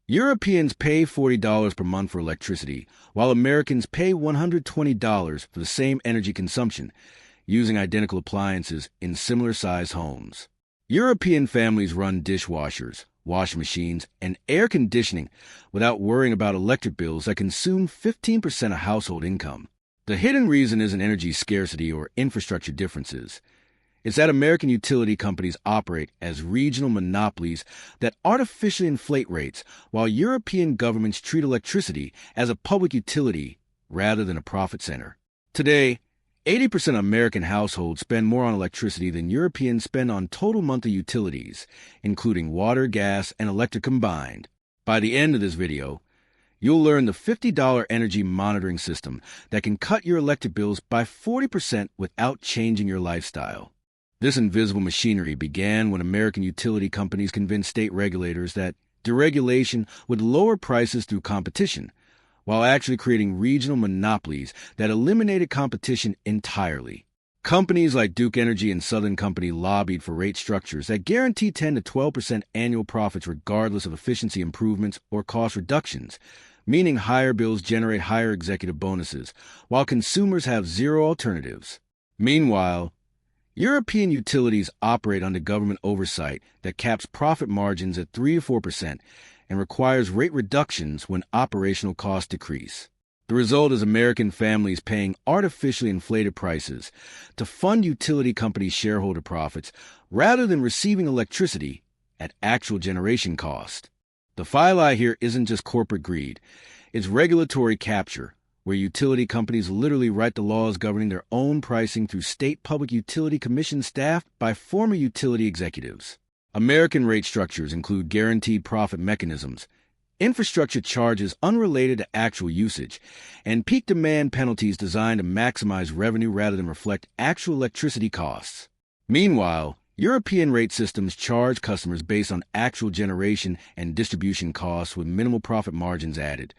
Europeans pay $40 per month for electricity, while Americans pay $120 for the same energy consumption, using identical appliances in similar-sized homes. European families run dishwashers, washing machines, and air conditioning without worrying about electric bills that consume 15% of household income. The hidden reason isn't energy scarcity or infrastructure differences. It's that American utility companies operate as regional monopolies that artificially inflate rates, while European governments treat electricity as a public utility rather than a profit center. Today, 80% of American households spend more on electricity than Europeans spend on total monthly utilities, including water, gas, and electric combined. By the end of this video, you'll learn the $50 energy monitoring system that can cut your electric bills by 40% without changing your lifestyle. This invisible machinery began when American utility companies convinced state regulators that deregulation would lower prices through competition, while actually creating regional monopolies that eliminated competition entirely. Companies like Duke Energy and Southern Company lobbied for rate structures that guarantee 10 to 12% annual profits regardless of efficiency improvements or cost reductions, meaning higher bills generate higher executive bonuses, while consumers have zero alternatives. Meanwhile, European utilities operate under government oversight that caps profit margins at 3 to 4% and requires rate reductions when operational costs decrease. The result is American families paying artificially inflated prices to fund utility companies' shareholder profits rather than receiving electricity at actual generation cost. The lie here isn't just corporate greed, it's regulatory capture, where utility companies literally write the laws governing their own pricing through state public utility commissions staffed by former utility executives. American rate structures include guaranteed profit mechanisms, infrastructure charges unrelated to actual usage, and peak demand penalties designed to maximize revenue rather than reflect actual electricity costs. Meanwhile, European rate systems charge customers based on actual generation and distribution costs with minimal profit margins added,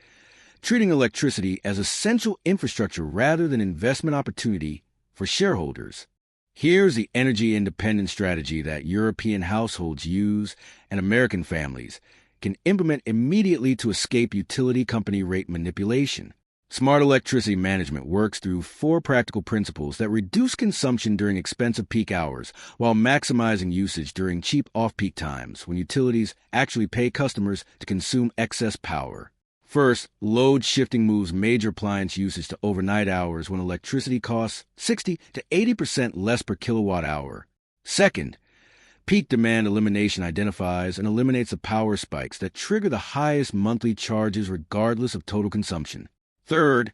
treating electricity as essential infrastructure rather than investment opportunity for shareholders. Here's the energy independence strategy that European households use and American families can implement immediately to escape utility company rate manipulation. Smart electricity management works through 4 practical principles that reduce consumption during expensive peak hours while maximizing usage during cheap off-peak times when utilities actually pay customers to consume excess power. First, load shifting moves major appliance usage to overnight hours when electricity costs 60 to 80% less per kilowatt hour. Second, peak demand elimination identifies and eliminates the power spikes that trigger the highest monthly charges regardless of total consumption. Third,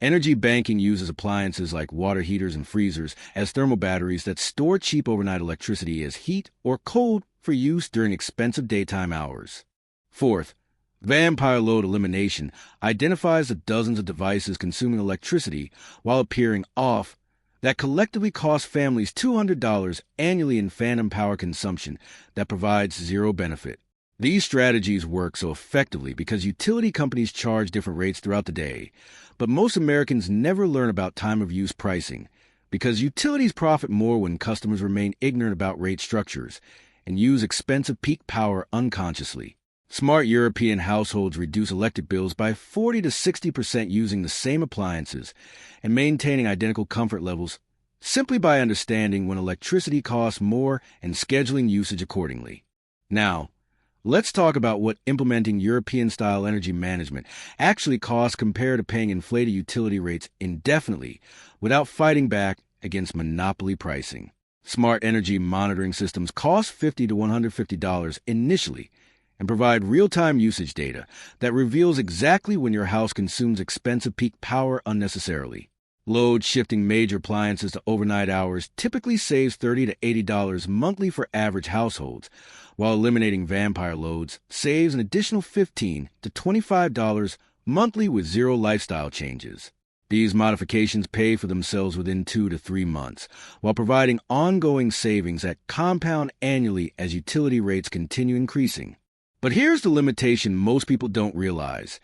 energy banking uses appliances like water heaters and freezers as thermal batteries that store cheap overnight electricity as heat or cold for use during expensive daytime hours. Fourth, vampire load elimination identifies the dozens of devices consuming electricity while appearing off that collectively cost families $200 annually in phantom power consumption that provides zero benefit. These strategies work so effectively because utility companies charge different rates throughout the day, but most Americans never learn about time of use pricing because utilities profit more when customers remain ignorant about rate structures and use expensive peak power unconsciously. Smart European households reduce electric bills by 40 to 60% using the same appliances and maintaining identical comfort levels simply by understanding when electricity costs more and scheduling usage accordingly. Now, let's talk about what implementing European-style energy management actually costs compared to paying inflated utility rates indefinitely without fighting back against monopoly pricing. Smart energy monitoring systems cost $50 to $150 initially and provide real-time usage data that reveals exactly when your house consumes expensive peak power unnecessarily. Load shifting major appliances to overnight hours typically saves $30 to $80 monthly for average households, while eliminating vampire loads saves an additional $15 to $25 monthly with zero lifestyle changes. These modifications pay for themselves within 2 to 3 months, while providing ongoing savings that compound annually as utility rates continue increasing. But here's the limitation most people don't realize.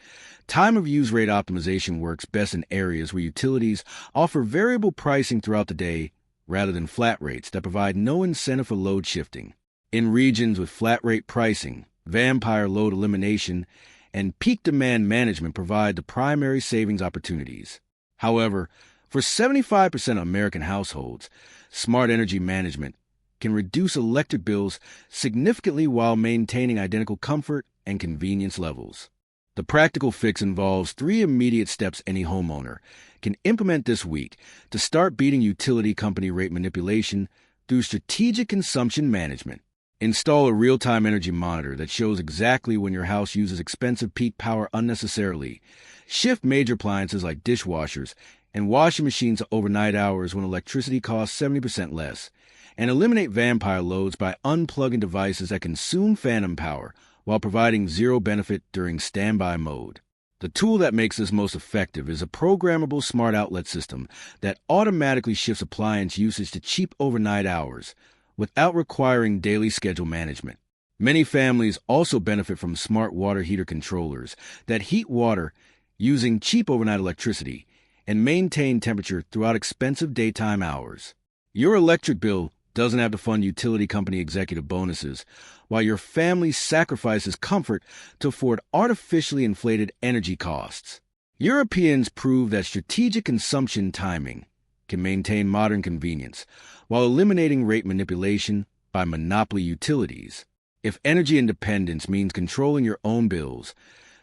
Time of use rate optimization works best in areas where utilities offer variable pricing throughout the day rather than flat rates that provide no incentive for load shifting. In regions with flat rate pricing, vampire load elimination, and peak demand management provide the primary savings opportunities. However, for 75% of American households, smart energy management can reduce electric bills significantly while maintaining identical comfort and convenience levels. The practical fix involves 3 immediate steps any homeowner can implement this week to start beating utility company rate manipulation through strategic consumption management. Install a real-time energy monitor that shows exactly when your house uses expensive peak power unnecessarily. Shift major appliances like dishwashers and washing machines to overnight hours when electricity costs 70% less. And eliminate vampire loads by unplugging devices that consume phantom power while providing zero benefit during standby mode. The tool that makes this most effective is a programmable smart outlet system that automatically shifts appliance usage to cheap overnight hours without requiring daily schedule management. Many families also benefit from smart water heater controllers that heat water using cheap overnight electricity and maintain temperature throughout expensive daytime hours. Your electric bill doesn't have to fund utility company executive bonuses, while your family sacrifices comfort to afford artificially inflated energy costs. Europeans prove that strategic consumption timing can maintain modern convenience while eliminating rate manipulation by monopoly utilities. If energy independence means controlling your own bills,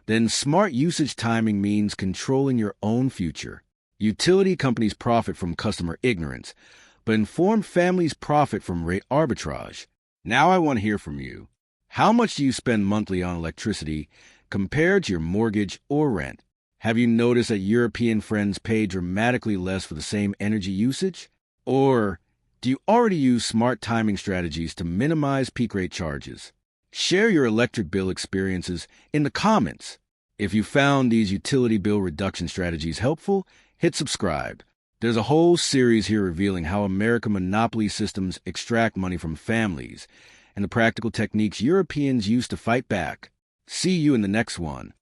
then smart usage timing means controlling your own future. Utility companies profit from customer ignorance, but informed families profit from rate arbitrage. Now I want to hear from you. How much do you spend monthly on electricity compared to your mortgage or rent? Have you noticed that European friends pay dramatically less for the same energy usage? Or do you already use smart timing strategies to minimize peak rate charges? Share your electric bill experiences in the comments. If you found these utility bill reduction strategies helpful, hit subscribe. There's a whole series here revealing how American monopoly systems extract money from families and the practical techniques Europeans use to fight back. See you in the next one.